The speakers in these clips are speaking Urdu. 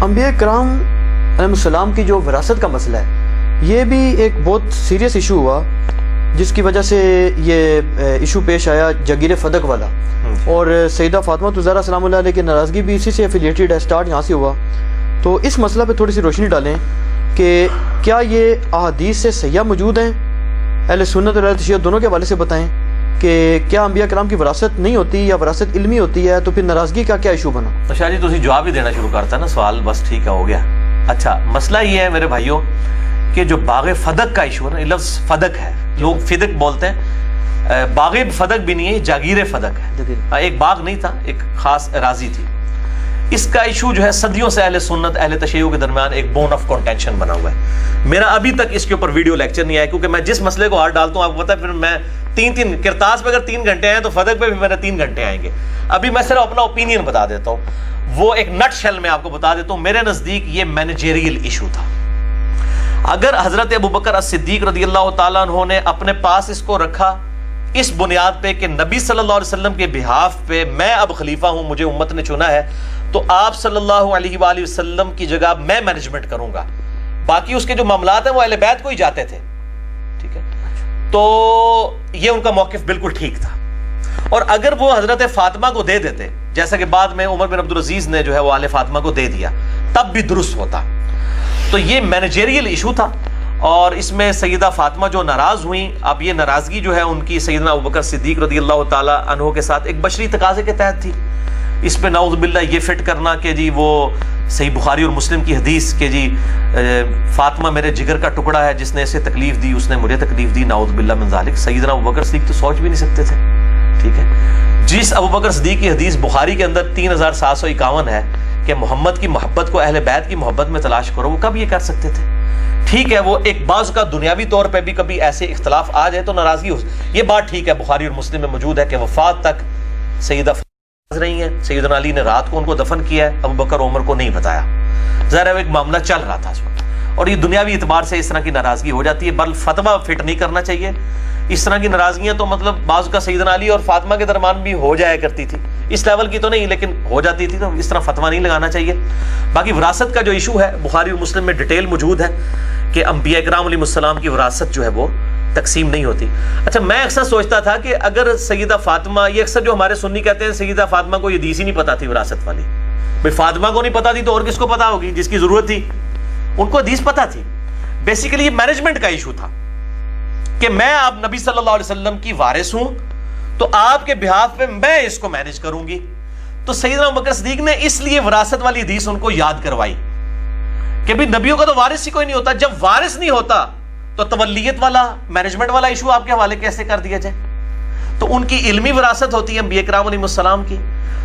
انبیاء کرام علیہ السلام کی جو وراثت کا مسئلہ ہے یہ بھی ایک بہت سیریس ایشو ہوا، جس کی وجہ سے یہ ایشو پیش آیا جاگیر فدق والا، اور سیدہ فاطمہ زہرا سلام اللہ علیہ کی ناراضگی بھی اسی سے ایفیلیٹڈ ہے، سٹارٹ یہاں سے ہوا۔ تو اس مسئلہ پہ تھوڑی سی روشنی ڈالیں کہ کیا یہ احادیث سے صحیح موجود ہیں، اہل سنت اور اہل تشیع دونوں کے حوالے سے بتائیں کہ کیا انبیاء کرام کی وراثت نہیں ہوتی یا وراثت علمی ہوتی ہے، تو پھر ناراضگی کا کیا ایشو بنا؟ تو شاہ جی تسی جواب ہی دینا شروع کرتا نا، سوال بس ٹھیک ہے ہو گیا۔ اچھا مسئلہ یہ ہے میرے بھائیوں کہ جو باغ فدق کا ایشو ہے نا، لفظ فدق ہے، لوگ فدق بولتے ہیں، باغ فدق بھی نہیں ہے، جاگیر فدق ہے، ایک باغ نہیں تھا، ایک خاص اراضی تھی۔ اس کا ایشو جو ہے صدیوں سے اہل سنت اہل تشیع کے درمیان ایک بون آف کنٹینشن بنا ہوا ہے۔ میرا ابھی تک اس کے اوپر ویڈیو لیکچر نہیں آیا، کیونکہ میں جس مسئلے کو ہاتھ ڈالتا ہوں آپ کو پتا ہے، پھر میں تین کرتاس پہ اگر 3 گھنٹے آئیں تو فدق پہ بھی میرے 3 گھنٹے آئیں گے۔ ابھی میں صرف اپنا اوپینین بتا دیتا ہوں، وہ ایک نٹ شیل میں آپ کو بتا دیتا ہوں۔ میرے نزدیک یہ مینیجریل ایشو تھا۔ اگر حضرت ابوبکر الصدیق رضی اللہ تعالیٰ عنہ نے اپنے پاس اس کو رکھا اس بنیاد پہ کہ نبی صلی اللہ علیہ وسلم کے بہاف پہ میں اب خلیفہ ہوں، مجھے امت نے چنا ہے، تو آپ صلی اللہ علیہ وآلہ وسلم کی جگہ میں مینجمنٹ کروں گا، باقی اس کے جو معاملات ہیں وہ اہل بیت کو ہی جاتے تھے، ٹھیک ہے، تو یہ ان کا موقف بالکل ٹھیک تھا۔ اور اگر وہ حضرت فاطمہ کو دے دیتے، جیسا کہ بعد میں عمر بن عبدالعزیز نے جو ہے وہ آل فاطمہ کو دے دیا، تب بھی درست ہوتا۔ تو یہ مینیجریل ایشو تھا، اور اس میں سیدہ فاطمہ جو ناراض ہوئیں، اب یہ ناراضگی جو ہے ان کی سیدنا ابوبکر صدیق رضی اللہ تعالیٰ عنہ کے ساتھ ایک بشری تقاضے کے تحت تھی۔ اس پہ نعوذ باللہ یہ فٹ کرنا کہ جی وہ صحیح بخاری اور مسلم کی حدیث کہ جی فاطمہ میرے جگر کا ٹکڑا ہے، جس نے اسے تکلیف دی اس نے مجھے تکلیف دی، نعوذ باللہ من ذالک۔ سیدنا ابوبکر صدیق تو سوچ بھی نہیں سکتے تھے، ٹھیک ہے۔ جس ابوبکر صدیق کی حدیث بخاری کے اندر 3751 ہے کہ محمد کی محبت کو اہل بیت کی محبت میں تلاش کرو، وہ کب یہ کر سکتے تھے؟ ٹھیک ہے، وہ ایک بعض کا دنیاوی طور پہ بھی کبھی ایسے اختلاف آ جائے تو ناراضگی ہو، یہ بات ٹھیک ہے، بخاری اور مسلم میں موجود ہے کہ وفات تک سیدہ رہی ہیں، سیدنا علی نے رات کو ان کو دفن کیا ہے، ابوبکر عمر کو نہیں بتایا، ظاہر ہے ایک معاملہ چل رہا تھا اس وقت، اور یہ دنیاوی اعتبار سے اس طرح کی ناراضگی ہو جاتی ہے، بل فتویٰ فٹ نہیں کرنا چاہیے۔ اس طرح کی ناراضگیاں تو مطلب بعض کا سیدنا علی اور فاطمہ کے درمیان بھی ہو جایا کرتی تھی، اس لیول کی تو نہیں لیکن ہو جاتی تھی، تو اس طرح فتویٰ نہیں لگانا چاہیے۔ باقی وراثت کا جو ایشو ہے بخاری اور مسلم میں ڈیٹیل موجود ہے کہ انبیاء کرام علیہ السلام کی وراثت جو ہے وہ تقسیم نہیں ہوتی۔ اچھا میں اکثر سوچتا تھا کہ اگر سیدہ فاطمہ، یہ اکثر جو ہمارے سنی کہتے ہیں سیدہ فاطمہ کو یہ حدیث ہی نہیں پتا تھی وراثت والی، بھئی فاطمہ کو نہیں پتا تھی تو اور کس کو پتا ہوگی جس کی ضرورت تھی؟ ان کو حدیث پتا تھی۔ بیسیکلی یہ مینجمنٹ کا ایشو تھا کہ میں اب نبی صلی اللہ علیہ وسلم کی وارث ہوں، تو آپ کے بہاف پہ میں اس کو مینج کروں گی۔ تو سیدنا ابوبکر صدیق نے اس لیے وراثت والی حدیث ان کو یاد کروائی کہ بھی نبیوں کا تو وارث ہی کوئی نہیں ہوتا، جب وارث نہیں ہوتا تو تولیت والا مینجمنٹ والا ایشو آپ کے حوالے کیسے کر دیا جائے؟ تو ان کی علمی وراثت ہوتی ہے انبیاء کرام علیہ السلام کی،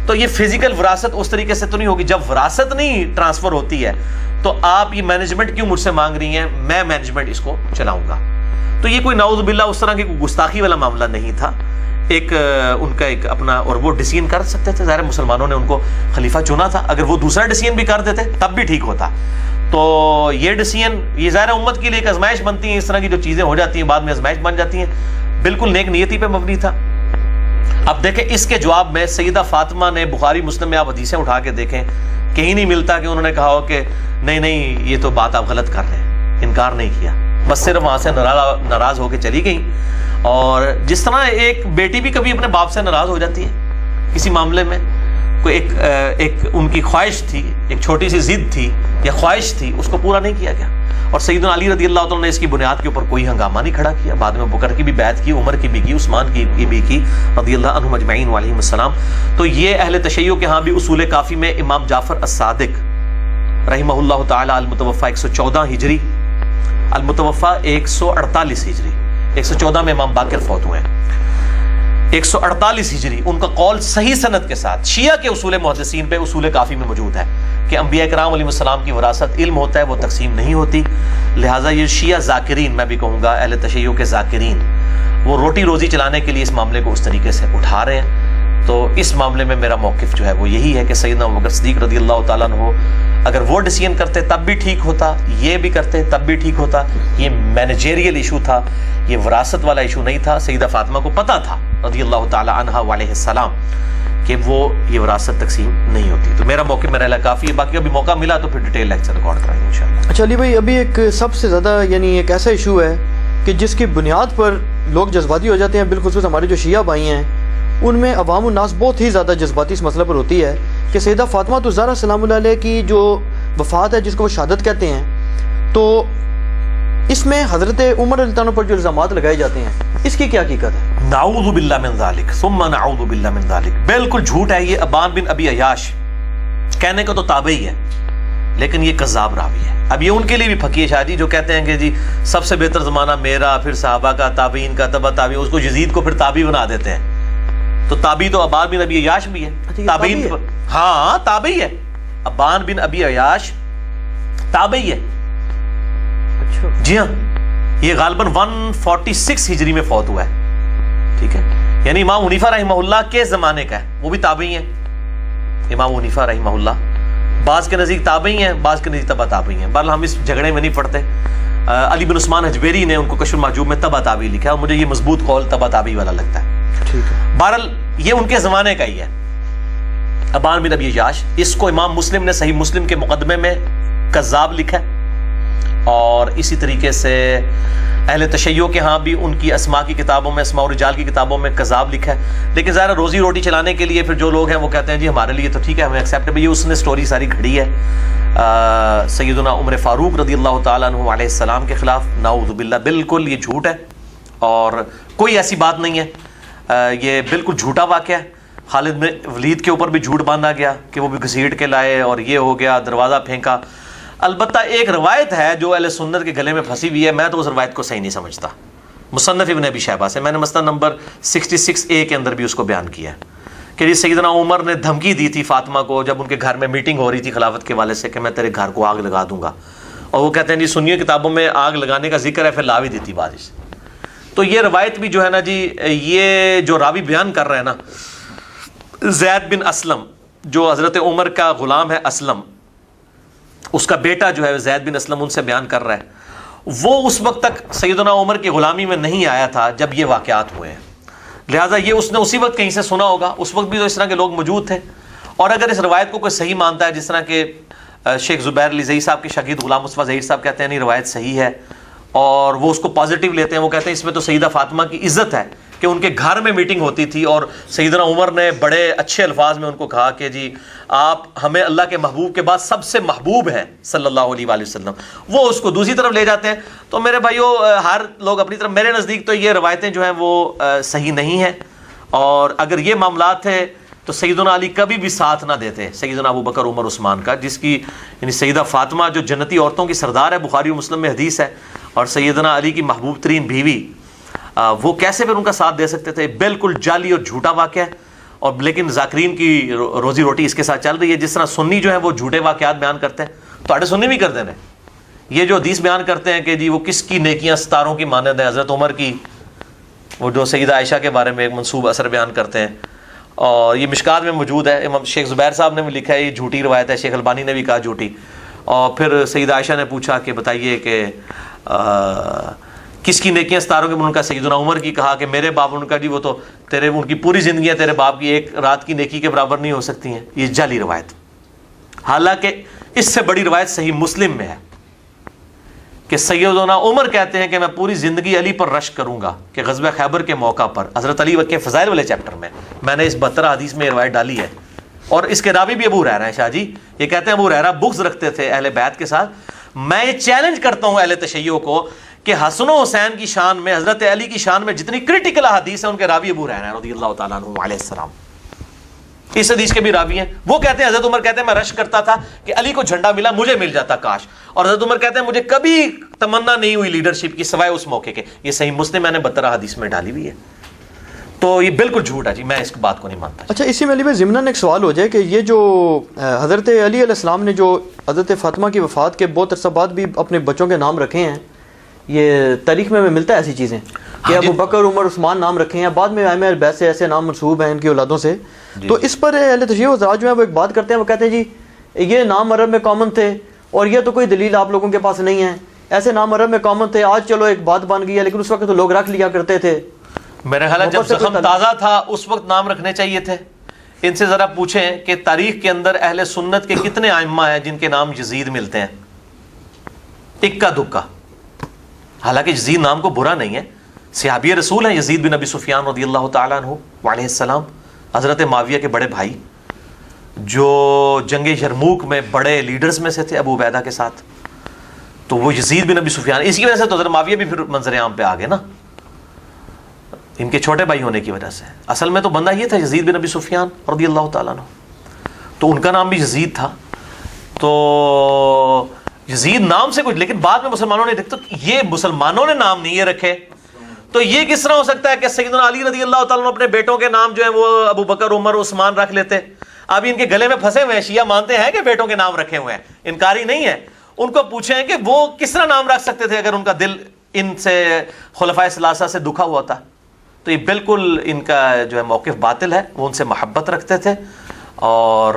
تو یہ فزیکل وراثت اس طریقے سے تو نہیں ہوگی۔ جب وراثت نہیں ٹرانسفر ہوتی ہے تو آپ یہ مینجمنٹ کیوں مجھ سے مانگ رہی ہیں؟ میں مینجمنٹ اس کو چلاؤں گا۔ تو یہ کوئی نعوذ باللہ اس طرح کی کوئی گستاخی والا معاملہ نہیں تھا، ایک ان کا ایک اپنا، اور وہ ڈیسیژن کر سکتے تھے، ظاہر مسلمانوں نے ان کو خلیفہ چنا تھا، اگر وہ دوسرا ڈیسیژن بھی کر دیتے تب بھی ٹھیک ہوتا۔ تو یہ ڈیسیژن، یہ ظاہر امت کے لیے ایک آزمائش بنتی ہیں، اس طرح کی جو چیزیں ہو جاتی ہیں بعد میں آزمائش بن جاتی ہیں، بالکل نیک نیتی پہ مبنی تھا۔ اب دیکھیں اس کے جواب میں سیدہ فاطمہ نے بخاری مسلم میں آپ حدیثیں اٹھا کے دیکھیں، کہیں نہیں ملتا کہ انہوں نے کہا ہو کہ نہیں نہیں یہ تو بات آپ غلط کر رہے ہیں، انکار نہیں کیا، بس صرف وہاں سے ناراض ہو کے چلی گئی۔ اور جس طرح ایک بیٹی بھی کبھی اپنے باپ سے ناراض ہو جاتی ہے کسی معاملے میں، کوئی ایک ان کی خواہش تھی، ایک چھوٹی سی ضد تھی یا خواہش تھی، اس کو پورا نہیں کیا گیا، اور سیدنا علی رضی اللہ تعالیٰ نے اس کی بنیاد کے اوپر کوئی ہنگامہ نہیں کھڑا کیا، بعد میں بکر کی بھی بیعت کی، عمر کی بھی کی، عثمان کی بھی کی رضی اللہ عنہم اجمعین وعلیہم السلام۔ تو یہ اہل تشیع کے ہاں بھی اصول کافی میں امام جعفر الصادق رحمہ اللہ تعالی المتوفی 114 ہجری، المتوفی 148 ہجری، 114 میں امام باقر فوت ہوئے ہیں، 148 ہجری، ان کا قول صحیح سند کے ساتھ شیعہ کے اصول محدثین پہ اصول کافی میں موجود ہے کہ انبیاء کرام علیہ السلام کی وراثت علم ہوتا ہے، وہ تقسیم نہیں ہوتی۔ لہٰذا یہ شیعہ ذاکرین، میں بھی کہوں گا اہل تشیع کے ذاکرین، وہ روٹی روزی چلانے کے لیے اس معاملے کو اس طریقے سے اٹھا رہے ہیں۔ تو اس معاملے میں میرا موقف جو ہے وہ یہی ہے کہ سیدنا ابوبکر صدیق رضی اللہ تعالیٰ عنہ اگر وہ ڈیسیژن کرتے تب بھی ٹھیک ہوتا، یہ بھی کرتے تب بھی ٹھیک ہوتا۔ یہ مینیجریل ایشو تھا، یہ وراثت والا ایشو نہیں تھا۔ سیدہ فاطمہ کو پتہ تھا رضی اللہ تعالیٰ عنہا وعلیہ السلام کہ وہ یہ وراثت تقسیم نہیں ہوتی. تو میرا موقع میرا علیہ کافی ہے, باقی ابھی موقع ملا تو پھر ڈیٹیل لیکچر ریکارڈ کرائیں گے انشاءاللہ. اچھا علی بھائی, ابھی ایک سب سے زیادہ یعنی ایک ایسا ایشو ہے کہ جس کی بنیاد پر لوگ جذباتی ہو جاتے ہیں, بالخصوص ہمارے جو شیعہ بھائی ہیں ان میں عوام الناس بہت ہی زیادہ جذباتی اس مسئلہ پر ہوتی ہے کہ سیدہ فاطمہ الزہرا سلام اللہ علیہ کی جو وفات ہے, جس کو وہ شہادت کہتے ہیں, تو اس میں حضرت عمر رضی اللہ عنہ پر جو الزامات لگائے جاتے ہیں اس کی کیا حقیقت ہے؟ نعوذ باللہ من ذالک ثم نعوذ باللہ من ذالک. بالکل جھوٹ ہے یہ. ابان بن ابی عیاش کہنے کو تو تابعی ہے لیکن یہ کذاب راوی ہے. اب یہ ان کے لیے بھی پھکی ہے شاہ جی, جو کہتے ہیں کہ جی سب سے بہتر زمانہ میرا, پھر صحابہ کا, تابعین کا, تبع تابعین, اس کو یزید کو پھر تابعی بنا دیتے ہیں. تو تابعی تو ابان بن ابی عیاش بھی ہے. تابعین ہاں تابعی ہے. ابان بن ابی عیاش تابعی ہے. جی ہاں, یہ غالباً 146 ہجری میں فوت ہوا ہے. ٹھیک ہے, یعنی امام حنیفہ رحمہ اللہ کے زمانے کا ہے, وہ بھی تابعی ہیں. امام حنیفہ رحمہ اللہ بعض کے نزدیک تابعی ہیں, بعض کے نزدیک تبع تابعی ہیں. بہرحال ہم اس جھگڑے میں نہیں پڑتے. علی بن عثمان حجویری نے ان کو کشف المحجوب میں تبع تابعی لکھا ہے, اور مجھے یہ مضبوط قول تبع تابعی والا لگتا ہے. ٹھیک ہے, بہرحال یہ ان کے زمانے کا ہی ہے ابان بن ابی عیاش. اس کو امام مسلم نے صحیح مسلم کے مقدمے میں کذاب لکھا ہے, اور اسی طریقے سے اہل تشیع کے ہاں بھی ان کی اسماء کی کتابوں میں, اسماء الرجال کی کتابوں میں کذاب لکھا ہے. لیکن ظاہر روزی روٹی چلانے کے لیے پھر جو لوگ ہیں وہ کہتے ہیں جی ہمارے لیے تو ٹھیک ہے, ہمیں ایکسیپٹیبل. یہ اس نے سٹوری ساری گھڑی ہے سیدنا عمر فاروق رضی اللہ تعالیٰ عنہ علیہ السلام کے خلاف. نعوذ باللہ, بالکل یہ جھوٹ ہے اور کوئی ایسی بات نہیں ہے. یہ بالکل جھوٹا واقعہ ہے. خالد بن ولید کے اوپر بھی جھوٹ باندھا گیا کہ وہ بھی گھسیٹ کے لائے اور یہ ہو گیا, دروازہ پھینکا. البتہ ایک روایت ہے جو اہل سنت کے گلے میں پھنسی ہوئی ہے, میں تو اس روایت کو صحیح نہیں سمجھتا. مصنف ابن ابی شیبہ سے میں نے مسئلہ نمبر 66A کے اندر بھی اس کو بیان کیا ہے کہ سیدنا عمر نے دھمکی دی تھی فاطمہ کو جب ان کے گھر میں میٹنگ ہو رہی تھی خلافت کے والے سے کہ میں تیرے گھر کو آگ لگا دوں گا, اور وہ کہتے ہیں جی سنی کتابوں میں آگ لگانے کا ذکر ہے, پھر لا بھی دیتی بارش. تو یہ روایت بھی جو ہے نا جی, یہ جو راوی بیان کر رہے ہیں نا زید بن اسلم, جو حضرت عمر کا غلام ہے اسلم, اس کا بیٹا جو ہے زید بن اسلم ان سے بیان کر رہا ہے, وہ اس وقت تک سیدنا عمر کی غلامی میں نہیں آیا تھا جب یہ واقعات ہوئے ہیں. لہٰذا یہ اس نے اسی وقت کہیں سے سنا ہوگا. اس وقت بھی تو اس طرح کے لوگ موجود تھے. اور اگر اس روایت کو کوئی صحیح مانتا ہے, جس طرح کہ شیخ زبیر علی زئی صاحب کے شاگرد غلام مصطفیٰ ظہیر صاحب کہتے ہیں نہیں روایت صحیح ہے, اور وہ اس کو پازیٹیو لیتے ہیں. وہ کہتے ہیں اس میں تو سیدہ فاطمہ کی عزت ہے کہ ان کے گھر میں میٹنگ ہوتی تھی اور سیدنا عمر نے بڑے اچھے الفاظ میں ان کو کہا کہ جی آپ ہمیں اللہ کے محبوب کے بعد سب سے محبوب ہیں صلی اللہ علیہ وآلہ وسلم. وہ اس کو دوسری طرف لے جاتے ہیں. تو میرے بھائیو, ہر لوگ اپنی طرف, میرے نزدیک تو یہ روایتیں جو ہیں وہ صحیح نہیں ہیں. اور اگر یہ معاملات تھے تو سیدنا علی کبھی بھی ساتھ نہ دیتے سیدنا ابو بکر عمر عثمان کا, جس کی یعنی سیدہ فاطمہ جو جنتی عورتوں کی سردار ہے, بخاری و مسلم میں حدیث ہے, اور سیدنا علی کی محبوب ترین بیوی, وہ کیسے پھر ان کا ساتھ دے سکتے تھے؟ بالکل جعلی اور جھوٹا واقعہ ہے. اور لیکن ذاکرین کی روزی روٹی اس کے ساتھ چل رہی ہے. جس طرح سنی جو ہے وہ جھوٹے واقعات بیان کرتے ہیں, تو اڑے سنی بھی کرتے ہیں. یہ جو حدیث بیان کرتے ہیں کہ جی وہ کس کی نیکیاں ستاروں کی مانند ہیں, حضرت عمر کی, وہ جو سیدہ عائشہ کے بارے میں ایک منسوب اثر بیان کرتے ہیں, اور یہ مشکات میں موجود ہے. امام شیخ زبیر صاحب نے بھی لکھا ہے یہ جھوٹی روایت ہے, شیخ البانی نے بھی کہا جھوٹی. اور پھر سیدہ عائشہ نے پوچھا کہ بتائیے کہ کس کی نیکیاں ستاروں کے, ان کا سیدنا عمر کی, کہا کہ میرے باپ, ان کا جی وہ تو تیرے, ان کی پوری زندگیاں تیرے باپ کی ایک رات کی نیکی کے برابر نہیں ہو سکتی ہیں. یہ جعلی روایت. حالانکہ اس سے بڑی روایت صحیح مسلم میں ہے کہ سیدنا عمر کہتے ہیں کہ میں پوری زندگی علی پر رشک کروں گا, کہ غزوہ خیبر کے موقع پر حضرت علی کے فضائل والے چیپٹر میں نے اس 72 حدیث میں روایت ڈالی ہے. اور اس کے راوی بھی ابو ہریرہ ہیں شاہ جی. یہ کہتے ہیں ابو ہریرہ بغض رکھتے تھے اہل بیت کے ساتھ. میں یہ چیلنج کرتا ہوں اہل تشیع کو کہ حسن و حسین کی شان میں, حضرت علی کی شان میں جتنی کرٹیکل حدیث ہیں ان کے راوی ابو ہریرہ ہیں رضی اللہ تعالیٰ عنہ علیہ السلام. اس حدیث کے بھی راوی ہیں. وہ کہتے ہیں حضرت عمر کہتے ہیں میں رش کرتا تھا کہ علی کو جھنڈا ملا مجھے مل جاتا کاش. اور حضرت عمر کہتے ہیں مجھے کبھی تمنا نہیں ہوئی لیڈرشپ کی سوائے اس موقع کے. یہ صحیح مسلم میں نے 72 حدیث میں ڈالی ہوئی ہے. تو یہ بالکل جھوٹ ہے جی, میں اس بات کو نہیں مانتا. اچھا, اسی میں علی بھائی ضمناً ایک سوال ہو جائے کہ یہ جو حضرت علی علیہ السلام نے جو حضرت فاطمہ کی وفات کے بہت عرصہ بعد بھی اپنے بچوں کے نام رکھے ہیں, یہ تاریخ میں ملتا ہے ایسی چیزیں کہ ابو بکر عمر عثمان نام رکھے ہیں, بعد میں ائمہ بیت سے ایسے نام منسوب ہیں ان کی اولادوں سے. تو اس پر اہل تشیع حضرات جو ہیں وہ ایک بات کرتے ہیں, وہ کہتے ہیں جی یہ نام عرب میں کامن تھے اور یہ تو کوئی دلیل آپ لوگوں کے پاس نہیں ہے, ایسے نام عرب میں کامن تھے, آج چلو ایک بات بن گئی ہے, لیکن اس وقت تو لوگ رکھ لیا کرتے تھے. میرے خیال ہے جب زخم تازہ تھا اس وقت نام رکھنے چاہیے تھے, ان سے ذرا پوچھیں کہ تاریخ کے اندر اہل سنت کے کتنے ائمہ ہیں جن کے نام یزید ملتے ہیں؟ اکا دکا. حالانکہ یزید نام کو برا نہیں ہے، صحابی رسول ہیں یزید بن ابی سفیان رضی اللہ تعالیٰ عنہ وعلیہ السلام، حضرت معاویہ کے بڑے بھائی، جو جنگ یرموک میں بڑے لیڈرز میں سے تھے ابو عبیدہ کے ساتھ. تو وہ یزید بن ابی سفیان، اسی کی وجہ سے تو حضرت معاویہ بھی پھر منظر عام پہ آ گئے نا، ان کے چھوٹے بھائی ہونے کی وجہ سے. اصل میں تو بندہ یہ تھا یزید بن ابی سفیان رضی اللہ تعالیٰ عنہ، تو ان کا نام بھی یزید تھا. تو یزید نام سے کچھ، لیکن بعد میں مسلمانوں نے دیکھا تو یہ مسلمانوں نے نام نہیں یہ رکھے، تو یہ کس طرح ہو سکتا ہے کہ سیدنا علی رضی اللہ تعالیٰ عنہ اپنے بیٹوں کے نام جو ہیں وہ ابو بکر، عمر، عثمان رکھ لیتے؟ اب ان کے گلے میں پھنسے ہوئے ہیں، شیعہ مانتے ہیں کہ بیٹوں کے نام رکھے ہوئے ہیں، انکاری نہیں ہے. ان کو پوچھیں کہ وہ کس طرح نام رکھ سکتے تھے اگر ان کا دل ان سے خلفائے ثلاثہ سے دکھا ہوا تھا. تو یہ بالکل ان کا جو ہے موقف باطل ہے. وہ ان سے محبت رکھتے تھے اور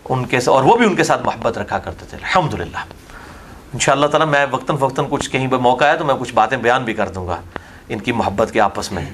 اور وہ بھی ان کے ساتھ محبت رکھا کرتے تھے. الحمدللہ. انشاءاللہ تعالی میں وقتاً فوقتاً کچھ کہیں پہ موقع ہے تو میں کچھ باتیں بیان بھی کر دوں گا ان کی محبت کے آپس میں.